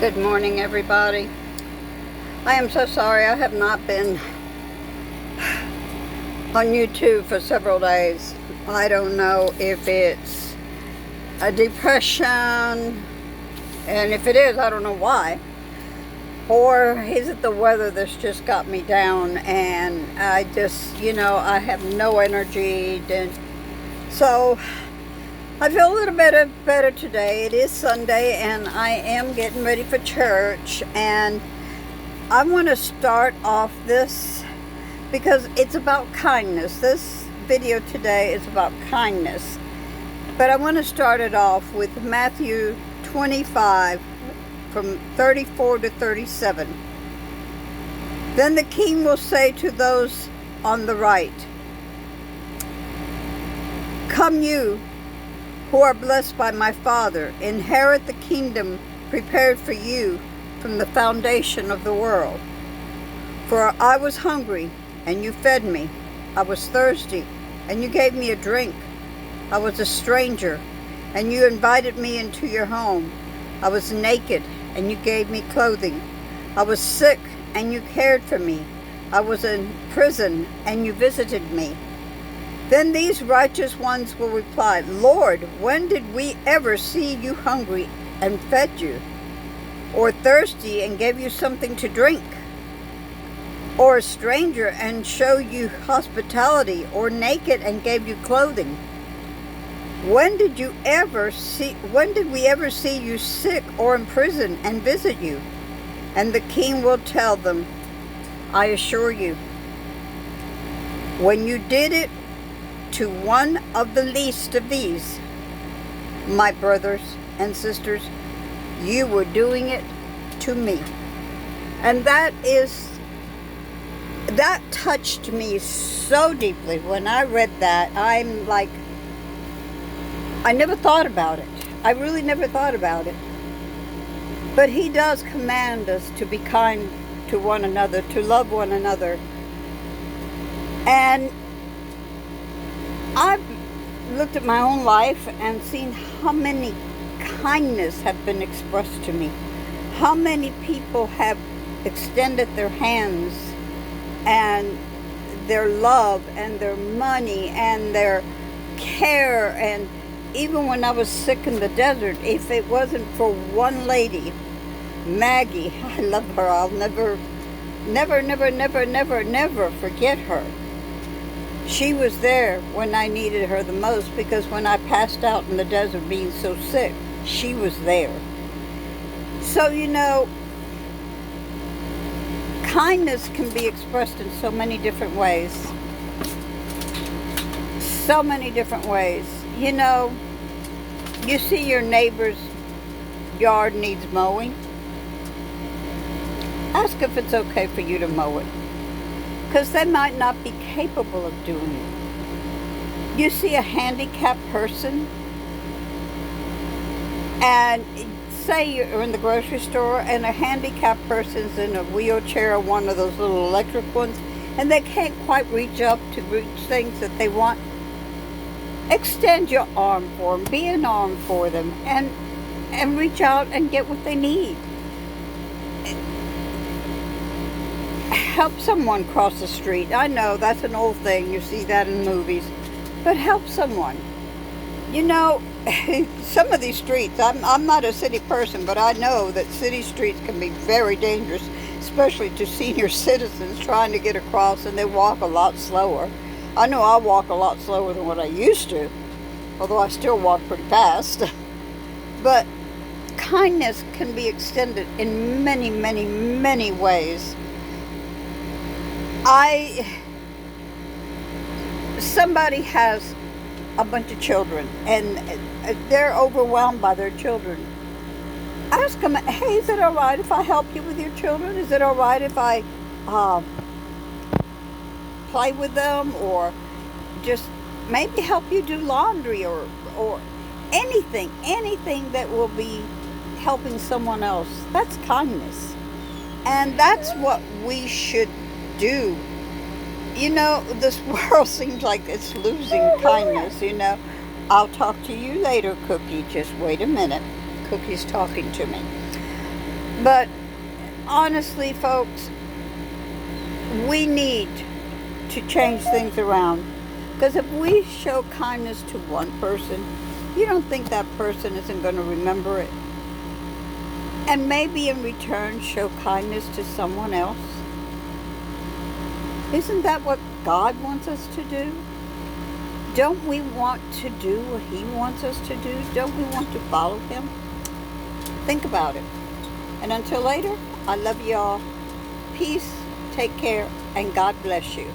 Good morning, everybody. I am so sorry I have not been on YouTube for several days. I don't know if it's a depression, and if it is, I don't know why. Or is it the weather that's just got me down, and I just, I have no energy. So I feel a little bit better today. It is Sunday, and I am getting ready for church, and I want to start off this because it's about kindness. This video today is about kindness, but I want to start it off with Matthew 25 from 34 to 37. Then the king will say to those on the right, "Come you who are blessed by my Father, inherit the kingdom prepared for you from the foundation of the world. For I was hungry, and you fed me. I was thirsty, and you gave me a drink. I was a stranger, and you invited me into your home. I was naked, and you gave me clothing. I was sick, and you cared for me. I was in prison, and you visited me." Then these righteous ones will reply, "Lord, when did we ever see you hungry and fed you, or thirsty and gave you something to drink, or a stranger and showed you hospitality, or naked and gave you clothing? When did we ever see you sick or in prison and visit you?" And the king will tell them, "I assure you, when you did it to one of the least of these, my brothers and sisters, you were doing it to me." And that touched me so deeply when I read that. I'm like, I never thought about it. I really never thought about it. But he does command us to be kind to one another, to love one another. And I've looked at my own life and seen how many kindness have been expressed to me. How many people have extended their hands and their love and their money and their care. And even when I was sick in the desert, if it wasn't for one lady, Maggie, I love her. I'll never forget her. She was there when I needed her the most, because when I passed out in the desert being so sick, she was there. So, kindness can be expressed in so many different ways. So many different ways. You see your neighbor's yard needs mowing. Ask if it's okay for you to mow it, because they might not be capable of doing it. You see a handicapped person, and say you're in the grocery store and a handicapped person's in a wheelchair, one of those little electric ones, and they can't quite reach up to reach things that they want. Extend your arm for them, be an arm for them, and reach out and get what they need. Help someone cross the street. I know that's an old thing, you see that in movies, but help someone. Some of these streets, I'm not a city person, but I know that city streets can be very dangerous, especially to senior citizens trying to get across, and they walk a lot slower. I know I walk a lot slower than what I used to, although I still walk pretty fast. But kindness can be extended in many, many, many ways. Somebody has a bunch of children, and they're overwhelmed by their children. Ask them, "Hey, is it all right if I help you with your children? Is it all right if I play with them, or just maybe help you do laundry, or anything that will be helping someone else?" That's kindness, and that's what we should do. This world seems like it's losing kindness. "I'll talk to you later, Cookie. Just wait a minute." Cookie's talking to me. But honestly, folks, we need to change things around. Because if we show kindness to one person, you don't think that person isn't going to remember it? And maybe in return show kindness to someone else? Isn't that what God wants us to do? Don't we want to do what He wants us to do? Don't we want to follow Him? Think about it. And until later, I love you all. Peace, take care, and God bless you.